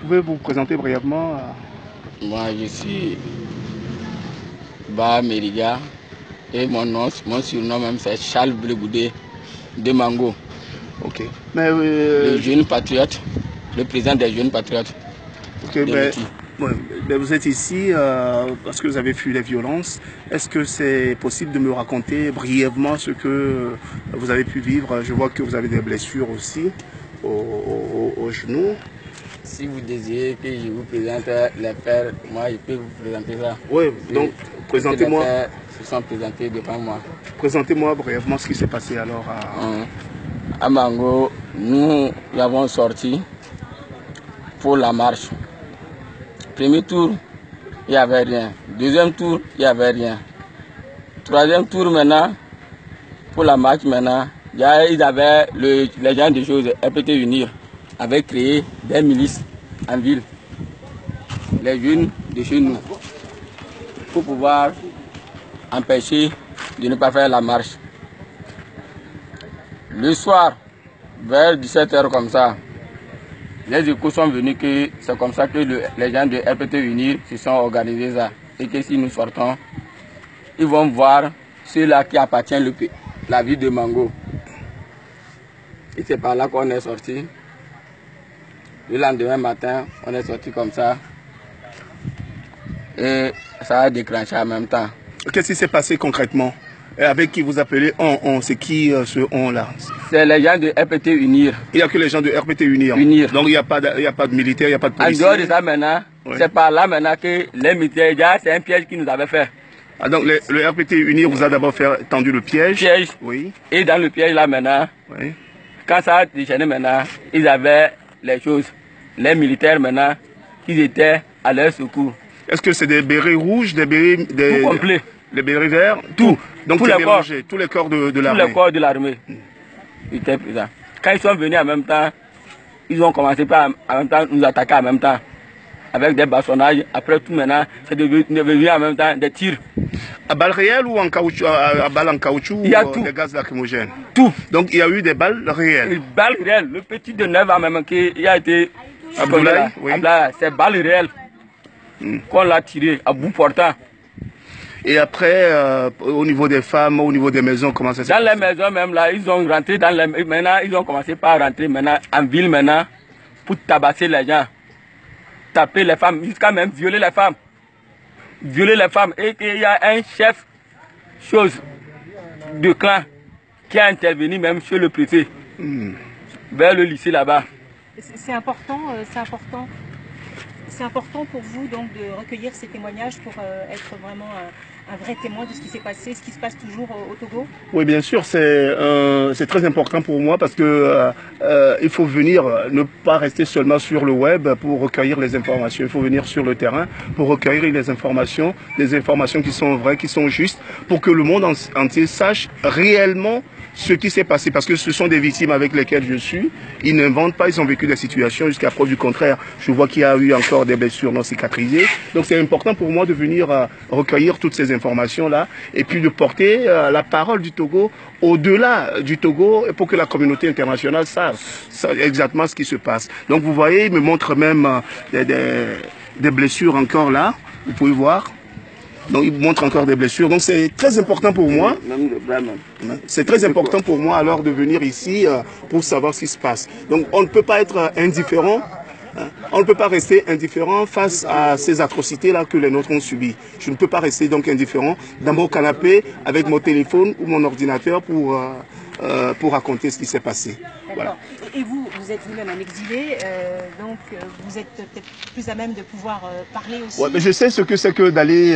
pouvez vous présenter brièvement? Moi, je suis Ba Meriga et mon surnom même c'est Charles Blegoudé de Mango. Ok. Mais le jeune patriote, le président des jeunes patriotes. Ok, mais vous êtes ici parce que vous avez fui les violences. Est-ce que c'est possible de me raconter brièvement ce que vous avez pu vivre? Je vois que vous avez des blessures aussi au genou. Si vous désirez que je vous présente les faits, moi je peux vous présenter ça. Oui, donc présentez-moi. Les faits se sont présentés devant moi. Présentez-moi brièvement ce qui s'est passé alors à Mango. Nous avons sorti pour la marche. Premier tour, il n'y avait rien. Deuxième tour, il n'y avait rien. Troisième tour maintenant, pour la marche maintenant, ils avaient les gens des choses RPT Unir avaient créé des milices en ville, les jeunes de chez nous, pour pouvoir empêcher de ne pas faire la marche. Le soir, vers 17 h comme ça, les échos sont venus que c'est comme ça que les gens de RPT Unir se sont organisés ça. Et que si nous sortons, ils vont voir ceux-là qui appartiennent la ville de Mango. Et c'est par là qu'on est sorti. Le lendemain matin, on est sorti comme ça. Et ça a déclenché en même temps. Qu'est-ce qui s'est passé concrètement? Et avec qui vous appelez on? C'est qui ce on-là? C'est les gens de RPT Unir. Il n'y a que les gens de RPT Unir. Donc il n'y a pas de militaires, il n'y a pas de policiers. En dehors de ça maintenant, c'est par là maintenant que les militaires, c'est un piège qu'ils nous avaient fait. Ah, donc le RPT Unir vous a d'abord tendu le piège. Oui. Et dans le piège là maintenant, quand ça a déchaîné maintenant, ils avaient les choses. Les militaires maintenant, ils étaient à leur secours. Est-ce que c'est des bérets rouges, des bérets... Tout complet. Des bérets verts? Tout. Donc tous les corps de l'armée. Tous les corps de l'armée. Ils étaient présents. Quand ils sont venus en même temps, ils ont commencé par en même temps nous attaquer en même temps. Avec des bâchonnages. Après tout maintenant, c'est devenu en même temps des tirs. À balles réelles ou en caoutchouc, à balles en caoutchouc? Il y a ou tout. des gaz lacrymogènes? Tout. Donc il y a eu des balles réelles? Des balles réelles. Le petit de 9 ans même qui a été... Abdoulaye, oui. C'est balles réelles qu'on l'a tiré à bout portant. Et après, au niveau des femmes, au niveau des maisons, comment ça s'est passé? Dans les maisons même là, ils ont rentré dans les... Maintenant, ils ont commencé par rentrer maintenant en ville maintenant pour tabasser les gens. Taper les femmes, jusqu'à même violer les femmes. Violer les femmes. Et qu'il y a un chef de clan qui a intervenu même chez le préfet. Vers le lycée là-bas. C'est important, c'est important pour vous donc de recueillir ces témoignages pour être vraiment un vrai témoin de ce qui s'est passé, ce qui se passe toujours au Togo? Oui, bien sûr, c'est très important pour moi parce que il faut venir, ne pas rester seulement sur le web pour recueillir les informations. Il faut venir sur le terrain pour recueillir les informations qui sont vraies, qui sont justes, pour que le monde entier sache réellement ce qui s'est passé, parce que ce sont des victimes avec lesquelles je suis. Ils n'inventent pas, ils ont vécu des situations jusqu'à preuve du contraire. Je vois qu'il y a eu encore des blessures non cicatrisées. Donc c'est important pour moi de venir recueillir toutes ces informations-là et puis de porter la parole du Togo au-delà du Togo pour que la communauté internationale sache exactement ce qui se passe. Donc vous voyez, il me montre même des blessures encore là, vous pouvez voir. Donc il montre encore des blessures. Donc c'est très important pour moi. C'est très important pour moi alors de venir ici pour savoir ce qui se passe. Donc on ne peut pas être indifférent. On ne peut pas rester indifférent face à ces atrocités-là que les nôtres ont subies. Je ne peux pas rester donc indifférent dans mon canapé avec mon téléphone ou mon ordinateur pour raconter ce qui s'est passé. Voilà. Et vous êtes vous-même un exilé, donc vous êtes peut-être plus à même de pouvoir parler aussi. Ouais, mais je sais ce que c'est que d'aller